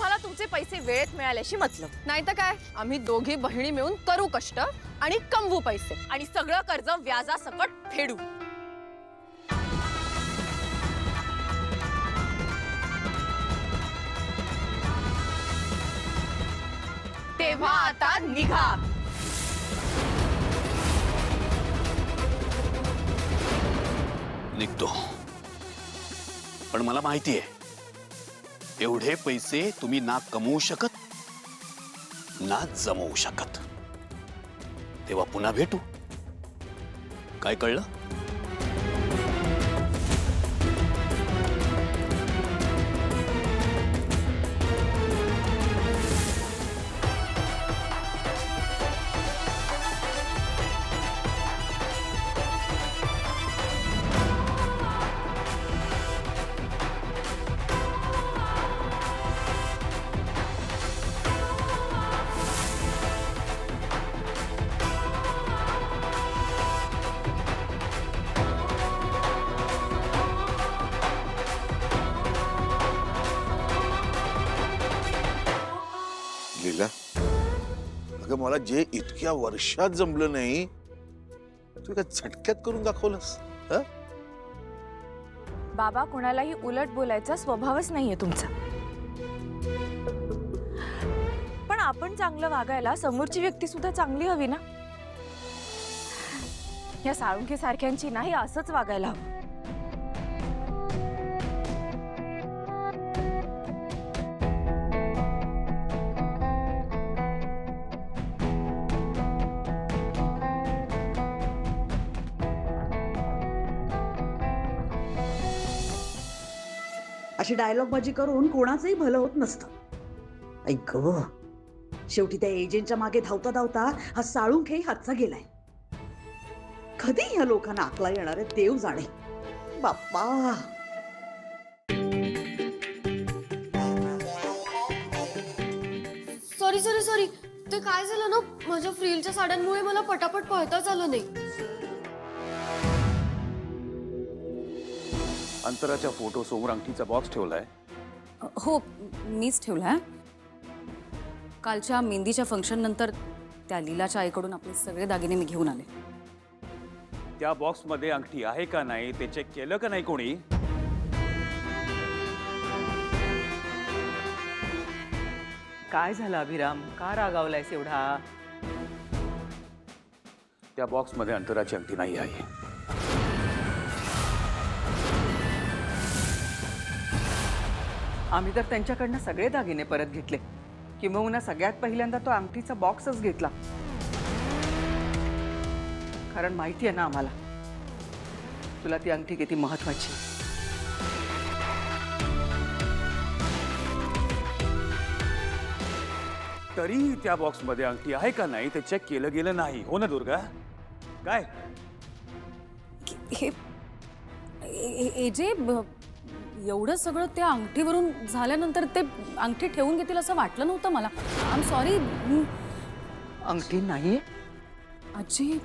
आम्हाला तुमचे पैसे वेळेत मिळाल्याशी मतलब नाही तर काय, आम्ही दोघी बहिणी मिळून करू कष्ट आणि कमवू पैसे आणि सगळं कर्ज व्याजासकट फेडू. तेव्हा आता निघा. निघतो, पण मला माहिती आहे एवढे पैसे तुम्ही ना कमवू शकत ना जमवू शकत. तेव्हा पुन्हा भेटू. काय कळलं? लीला, अगं मला जे इतक्या वर्षात जमलं नाही तू काय झटक्यात करून दाखवलंस. बाबा, कोणालाही उलट बोलायचा स्वभावच नाहीये तुमचा. पण आपण चांगलं वागायला समोरची व्यक्ती सुद्धा चांगली हवी ना. या साळुंखे सारख्यांची नाही असंच वागायला हवं. अशी डायलॉग बाजी करून कोणाचंही भलं होत नसतं. ऐक गं, शेवटी त्या एजंटच्या मागे धावता धावता हा साळुंखेही हातचा गेलाय. कधी ह्या लोकांना आकला येणार आहे देव जाणे. बाप्पा, सॉरी सॉरी सॉरी, ते काय झालं ना, माझ्या फ्रीलच्या साड्यांमुळे मला पटापट पळताच आलं नाही. अंतराच्या फोटो समोर अंगठीचा बॉक्स ठेवलाय. हो, मीच ठेवलाय. कालच्या मेहंदीच्या फंक्शन नंतर त्या लीलाच्या आईकडून आपले सगळे दागिने मी घेऊन आले. त्या बॉक्स मध्ये अंगठी आहे का नाही ते चेक केलं का नाही कोणी? काय झालं अभिराम, का रागावलायस एवढा? त्या बॉक्स मध्ये अंतराची अंगठी नाही आहे. आम्ही तर त्यांच्याकडनं सगळे दागिने परत घेतले, किंबहुना सगळ्यात पहिल्यांदा तो अंगठीचा बॉक्सच घेतला. कारण माहिती आहे ना आम्हाला तुला ती अंगठी किती महत्वाची. तरी त्या बॉक्स मध्ये अंगठी आहे का नाही ते चेक केलं गेलं नाही, हो ना दुर्गा? काय हे एजे, एवढं सगळं त्या अंगठीवरून झाल्यानंतर ते अंगठी ठेवून घेतील असं वाटलं नव्हतं मला. I am sorry. अंगठी नाहीये? आजी,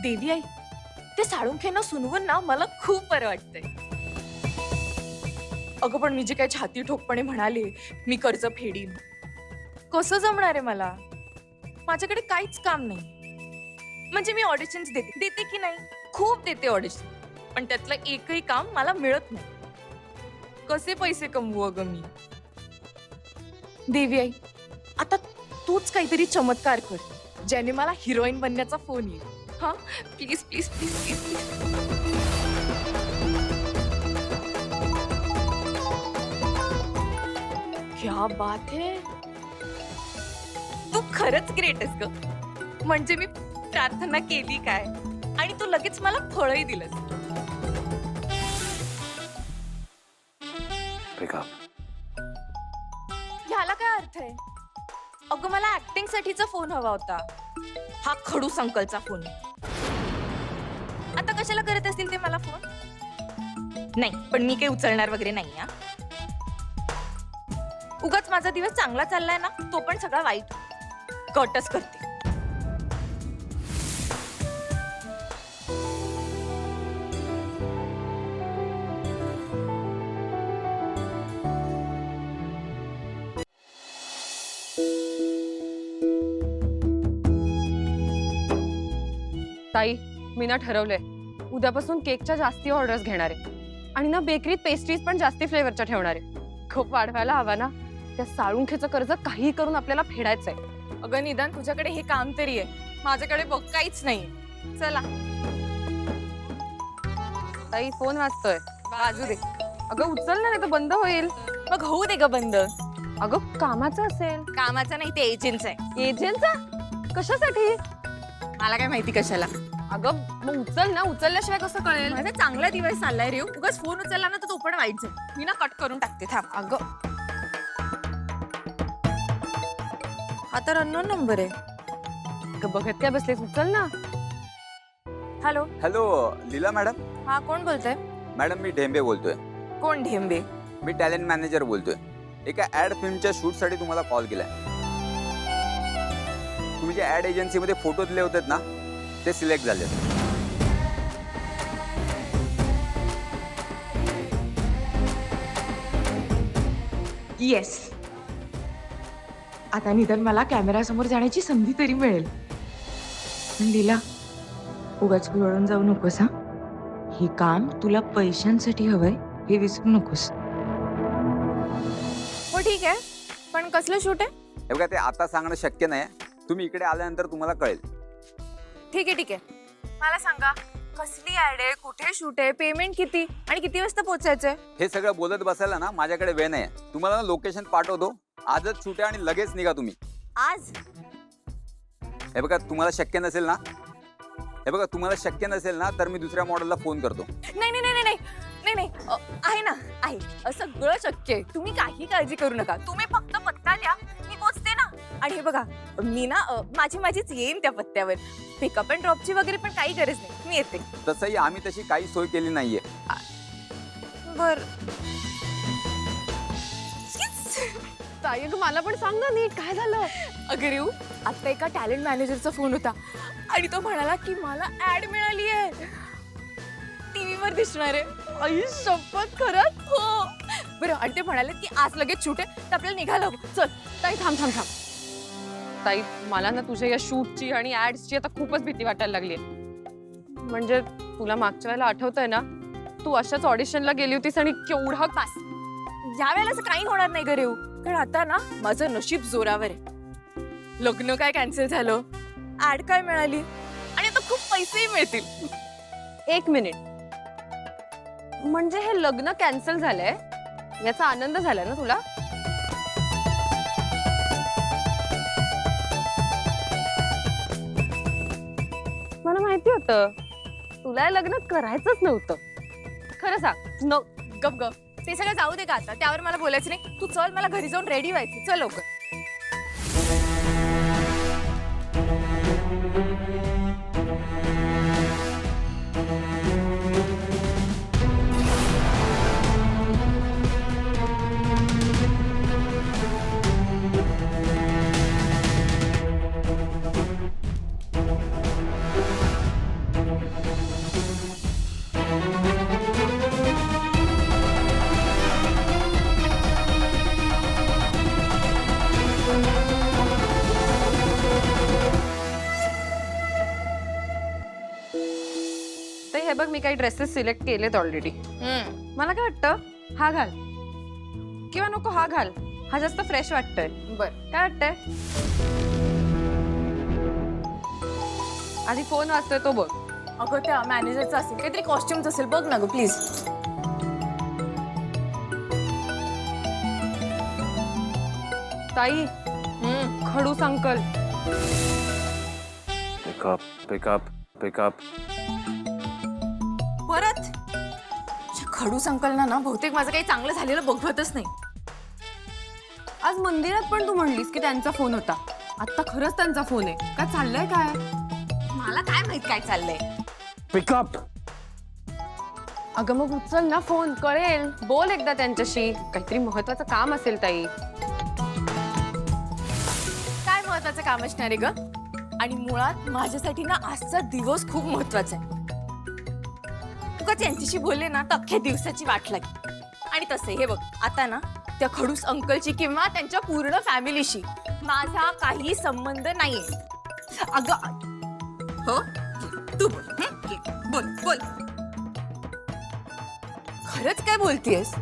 देवी आई, ते साळुंखेनं सुनवून ना मला खूप बरं वाटतंय. अगं पण मी जे काही छाती ठोकपणे म्हणाले मी कर्ज फेडीन, कसं जमणार आहे मला? माझ्याकडे काहीच काम नाही. म्हणजे मी ऑडिशन्स देते की नाही, खूप देते ऑडिशन, पण त्यातलं एकही काम मला मिळत नाही. कसे पैसे कमवू अगं मी? देवी आई, आता तूच काहीतरी चमत्कार कर ज्याने मला हिरोईन बनण्याचा फोन येईल. हाँ, please please please please please. क्या बात है, तू खरंच ग्रेट आहेस ग. म्हणजे मी प्रार्थना केली काय आणि तू लगेच मला फळही दिलंस. ह्याला काय अर्थ आहे? अगं मला ऍक्टिंग साठीचा फोन हवा होता, हा खडूस अंकलचा फोन. आता कशाला करत असतील ते मला फोन? नाही, पण मी काही उचलणार वगैरे नाही हा. उगाच माझा दिवस चांगला चाललाय ना, तो पण सगळा वाईट. कटच करते. ताई, मी ना ठरवलंय उद्यापासून केकच्या जास्ती ऑर्डर्स घेणार आहे आणि ना बेकरीत पेस्ट्रीज पण जास्ती फ्लेवरच्या ठेवणार आहे. खूप वाढवायला हवा ना. त्या साळुंखेचं कर्ज काही करून आपल्याला फेडायचंय. अगं निदान तुझ्याकडे हे काम तरी आहे, माझ्याकडे बघ काहीच नाही. चला. ताई, फोन वाजतोय. वाजू दे. अगं उचल ना, नाही तर बंद होईल. मग होऊ दे ग बंद. अगं कामाचं असेल. कामाचा नाही, ते एजंटच आहे. एजंटचा? कशासाठी? मला काय माहिती कशाला. अगं मग उचल ना, उचलल्याशिवाय कसं कळेल? माझा चांगला दिवस चाललाय रे. उगाच फोन उचलला ना तर तो पण वाईट जाईल. मी ना कट करून टाकते. थांब. अगं हा तर अननोन नंबर आहे. अगं बघत काय बसलेस, उचल ना. हॅलो. हॅलो लीला मॅडम. हा, कोण बोलतोय? मॅडम मी ढेंबे बोलतोय. कोण ढेंबे? मी टॅलेंट मॅनेजर बोलतोय. एका ऍड फिल्मच्या शूटसाठी तुम्हाला कॉल केलाय. तुम्ही जे ऍड एजन्सीमध्ये फोटो दिले होते ना, ते सिलेक्ट झाले. येस. आता निदान मला कॅमेरा समोर जाण्याची संधी तरी मिळेल. पण लीला, उगाच बिघडून जाऊ नकोस हा. हे काम तुला पैशांसाठी हवंय हे विसरू नकोस. हो ठीक आहे, पण कसलं शूट आहे? हे बघा, ते आता सांगणं शक्य नाही. तुम्ही इकडे आल्यानंतर तुम्हाला कळेल. ठीक आहे ठीक आहे. मला सांगा कसली ऍड आहे, कुठे शूट आहे, पेमेंट किती आणि किती वाजता पोहोचायचंय? हे सगळं बोलत बसायला ना माझ्याकडे वेळ नाही. तुम्हाला लोकेशन पाठवतो. आजच शूट आहे आणि लगेच निघा तुम्ही. आज? हे बघा, तुम्हाला शक्य नसेल ना, हे बघा तुम्हाला शक्य नसेल ना तर मी दुसऱ्या मॉडेलला फोन करतो. नाही नाही नाही नाही नाही नाही आहे ना, आहे. सगळं शक्य आहे. तुम्ही काही काळजी करू नका. तुम्ही फक्त पत्ता द्या, मी पोचते ना. आणि हे बघा, मी ना माझीच येईन त्या पत्त्यावर. पिकअप अँड ड्रॉपची वगैरे पण काही गरज नाही, मी येते. तसंही आम्ही तशी काही सोय केली नाहीये. बर. ताई, अगं मला पण सांग ना नीट, काय झालं? अगं रेऊ, आता एका टॅलेंट मॅनेजरचा फोन होता आणि तो म्हणाला की मला ऍड मिळाली आहे, टीव्हीवर दिसणार आहे. आई शपथ, खरंच? हो. बरं, आणि ते म्हणाले की आज लगेच शूट आहे तर आपल्याला निघायला हवं. चल. ताई थांब थांब थांब. ताई, मला ना तुझ्या या शूटची आणि ऍड्सची आता खूपच भीती वाटायला लागली. म्हणजे तुला मागच्या वेळेला आठवतंय ना, तू अशाच ऑडिशनला गेली होतीस आणि केवढा पास. या वेळेला असं काही होणार नाही ग रेऊ, कारण आता ना माझं नशीब जोरावर आहे. लग्न काय कॅन्सल झालं, ऍड काय मिळाली आणि आता खूप पैसेही मिळतील. एक मिनिट, म्हणजे हे लग्न कॅन्सल झालंय याचा आनंद झालाय ना तुला? मला माहिती होतं तुला हे लग्न करायचंच नव्हतं. खरं सांग. गप गप, ते सगळं जाऊ दे का आता, त्यावर मला बोलायचं नाही. तू चल, मला घरी जाऊन रेडी व्हायचं. चल लवकर. ते हे बघ, मी काही ड्रेसेस सिलेक्ट केलेत ऑलरेडी. मला काय वाटतं, हा घाल किंवा नको हा घाल, हा जास्त फ्रेश वाटतोय. बर. काय वाटतंय? आधी फोन वाजतोय तो बघ. अगं त्या मॅनेजरचं असेल, काहीतरी कॉस्ट्युम्स असेल, बघ ना ग प्लीज. ताई, खडूस अंकल. Pickup pickup pickup. परत खडूस अंकलना ना बहुतेक माझं काही चांगलं झालेलं बघवतच नाही. आज मंदिरात पण तू म्हणलीस की त्यांचा फोन होता. आता खरंच त्यांचा फोन आहे. काय चाललंय काय? मला काय माहित काय चाललंय. पिकअप. अगं मग उचल ना फोन, कळेल. बोल एकदा त्यांच्याशी, काहीतरी महत्वाचं काम असेल ताई. काय महत्वाचं काम असणार आहे ग? आणि मुळात माझ्यासाठी ना आजचा दिवस खूप महत्वाचा आहे. तुका त्यांच्याशी बोलले ना तर अख्ख्या दिवसाची वाट लागेल. आणि तसे हे बघ, आता ना त्या खडूस अंकलची किंवा त्यांच्या पूर्ण फॅमिलीशी माझा काही संबंध नाहीये. अगं हो, तू बोल. बोल बोल, खरंच काय बोलतेस?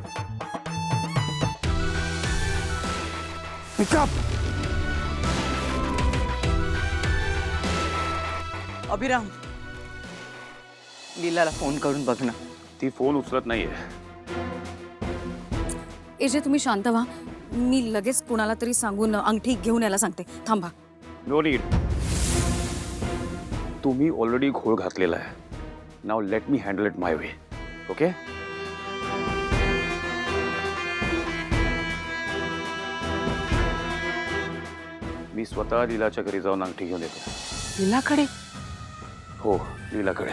अभिराम, लीलाला फोन करून बघ ना. ती फोन उचलत नाहीये. एजे तुम्ही शांत व्हा, मी लगेच कुणाला तरी सांगून अंगठी घेऊन यायला सांगते. थांबा. No need. तुम्ही ऑलरेडी घोळ घातलेला आहे. Now let me handle it my way. Okay? मी स्वतः लीलाच्या घरी जाऊन अंगठी घेऊन येतो. लीलाकडे? हो, लीलाकडे.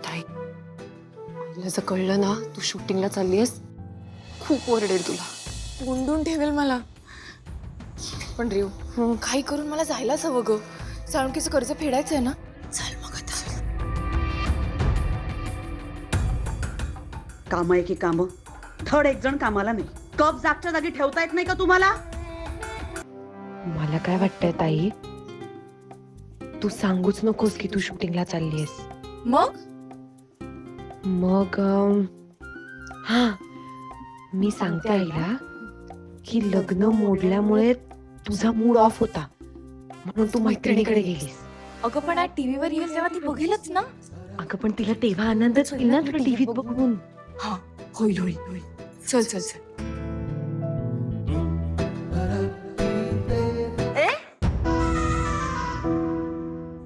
ताई, आईला जर कळलं ना तू शूटिंगला चाललीयस, खूप ओरडेल तुला. कोंडून ठेवेल मला. पण रेव, काही करून मला जायलाच हवं ग. साळुंकीचं कर्ज फेडायचं आहे ना. चल मग आता. काम आहे की काम, धड एक जण कामाला नाही. कप जागच्या जागी ठेवता येत नाही का तुम्हाला? मला काय वाटतंय ताई, तू सांगूच नकोस की तू शूटिंगला चाललीयस. मग मग हा, मी सांगते आईला की लग्न मोडल्यामुळे तुझा मूड ऑफ होता, म्हणून तू मैत्रिणीकडे गेलीस. अगं पण आज टीव्हीवर येईल तेव्हा ती बघेलच ना. अगं पण तिला तेव्हा आनंदच होईल ना तुला टीव्हीत बघून. हा, होईल होईल होईल. चल चल चल.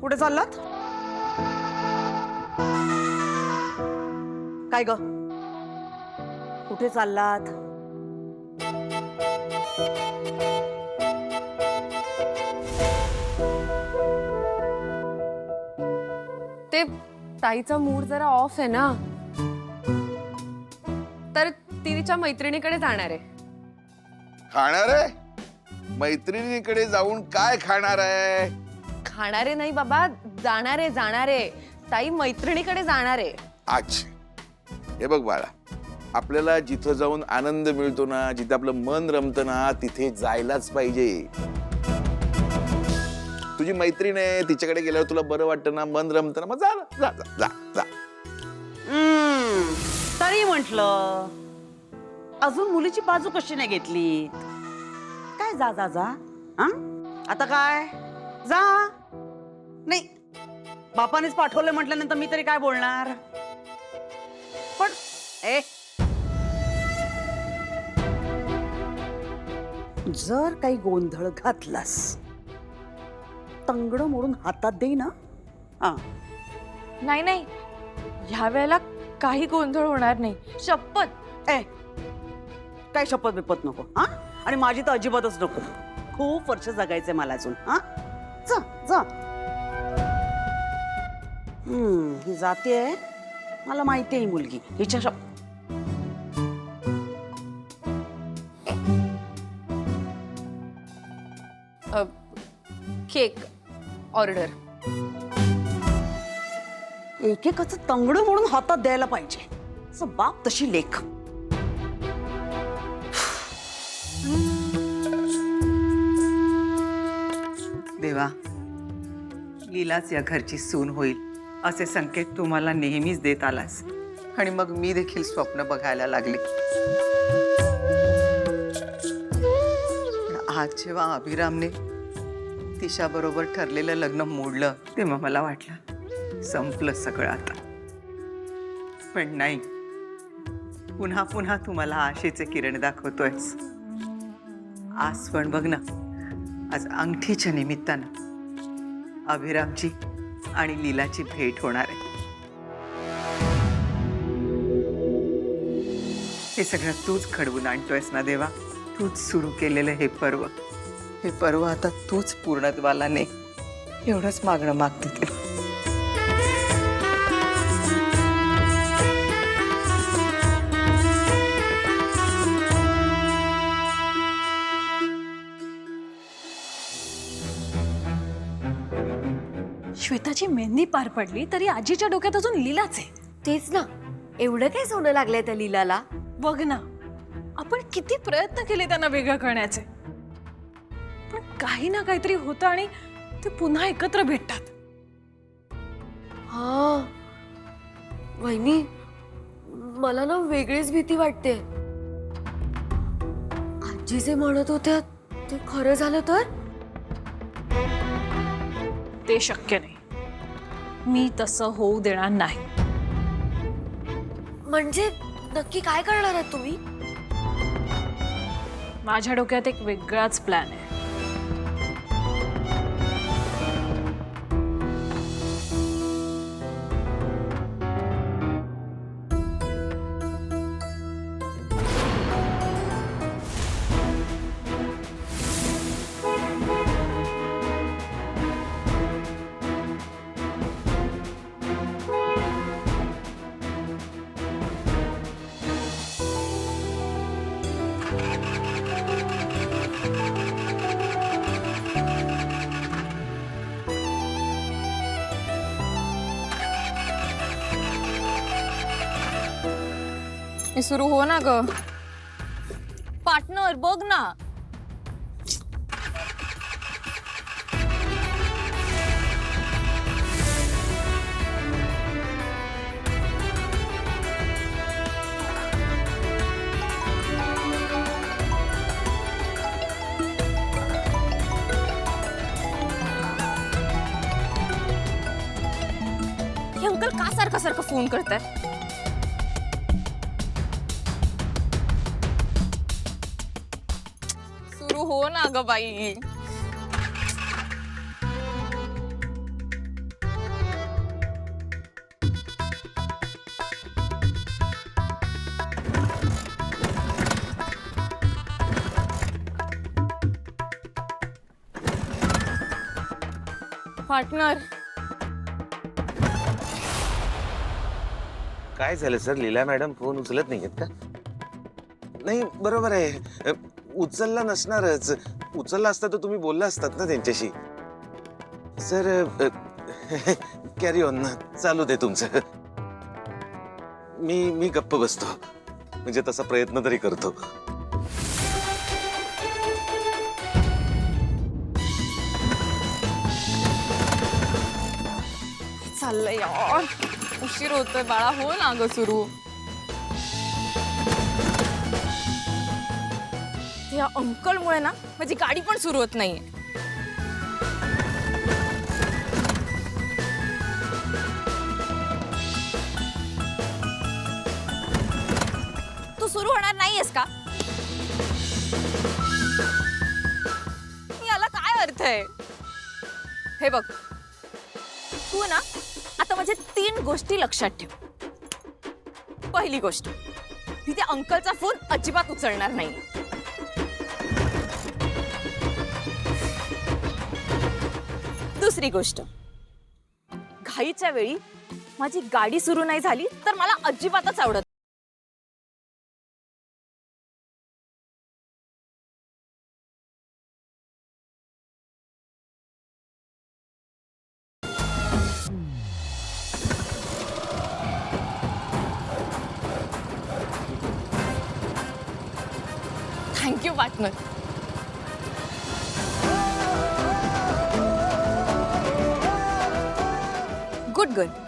कुठे चाललात? काय ग, कुठे चाललात? ते ताईचा मूड जरा ऑफ आहे ना, तर ती तिच्या मैत्रिणीकडे जाणार आहे. खाणार आहे? मैत्रिणीकडे जाऊन काय खाणार आहे? खाणारे नाही बाबा, जाणारे जाणारे. ताई मैत्रिणीकडे जाणार आहे. अच्छा, हे बघ बाळा, आपल्याला जिथं जाऊन आनंद मिळतो ना, जिथं आपलं मन रमतं ना, तिथे जायलाच पाहिजे. तुझी मैत्रीण आहे, तिच्याकडे गेल्यावर तुला बरं वाटतं ना, मन रमतं ना, मग जा ना, जा जा जा जा. तरी म्हंटल अजून मुलीची बाजू कशी नाही घेतली? काय जा जा जा, हा? आता काय जा? नाही, बापानेच पाठवलं म्हटल्यानंतर मी तरी काय बोलणार? पण जर काही गोंधळ घातलास, तंगड मोडून हातात दे ना. हा, नाही नाही, ह्या वेळेला काही गोंधळ होणार नाही, शपथ. काय शपथ बिपत नको, हा? आणि माझी तर अजिबातच नको. खूप वर्ष जगायचंय मला अजून. हा, जा जा. ही जाते, मला माहिती आहे ही मुलगी. हिच्या केक ऑर्डर. एकेकाचं तंगड म्हणून हातात द्यायला पाहिजे. असं बाप तशी लेख. देवा, लीलाच या घरची सून होईल असे संकेत तुम्हाला नेहमीच देत आलास, आणि मग मी देखील स्वप्न बघायला लागले. आज जेव्हा अभिरामने तिच्याबरोबर ठरलेलं लग्न मोडलं, तेव्हा मला वाटलं संपलं सगळं आता. पण नाही, पुन्हा पुन्हा तुम्हाला आशेचे किरण दाखवतोयस. आज पण बघ ना, आज अंगठीच्या निमित्तानं अभिरामची आणि लीलाची भेट होणार आहे. हे सगळं तूच घडवून आणतोयस ना देवा. तूच सुरू केलेलं हे पर्व आता तूच पूर्णत्वाला ने. एवढंच मागणं मागते देवा. श्वेताची मेहंदी पार पडली तरी आजीच्या डोक्यात अजून लीलाच आहे. तेच ना, एवढं काय सोनं लागलंय त्या लीलाला. बघ ना, आपण किती प्रयत्न केले त्यांना वेगळं करण्याचे, पण काही ना काहीतरी होतं आणि ते पुन्हा एकत्र भेटतात. हा वहिनी, मला ना वेगळीच भीती वाटते. आजी जे म्हणत होत्या ते खरं झालं तर? ते शक्य नाही. मी तसं होऊ देणार नाही. म्हणजे नक्की काय करणार आहात तुम्ही? माझ्या डोक्यात एक वेगळाच प्लॅन आहे. सुरू हो ना ग. पार्टनर बघ ना. हे अंकल का सारखा सारखा फोन करतात? सुरू हो ना ग बाई. पार्टनर काय झालं सर? लीला मॅडम फोन उचलत नाहीयेत का? नाही बरोबर आहे, उचलला नसणारच. उचलला असता तर तुम्ही बोलला असतात ना त्यांच्याशी. सर कॅरी ऑन ना, चालू दे तुमचं. मी गप्प बसतो, म्हणजे तसा प्रयत्न तरी करतो. चाललंय यार, उशीर होतोय बाळा. हो ना ग सुरू. या अंकलमुळे ना माझी गाडी पण सुरू होत नाहीये. तू सुरू होणार नाहीयेस का? याला काय अर्थ आहे? हे बघ, तू ना आता माझ्या 3 गोष्टी लक्षात ठेव. पहिली गोष्ट, मी त्या अंकलचा फोन अजिबात उचलणार नाही. दुसरी गोष्ट, घाईच्या वेळी माझी गाडी सुरू नाही झाली तर मला अजिबातच आवडत. Thank you partner. Good girl.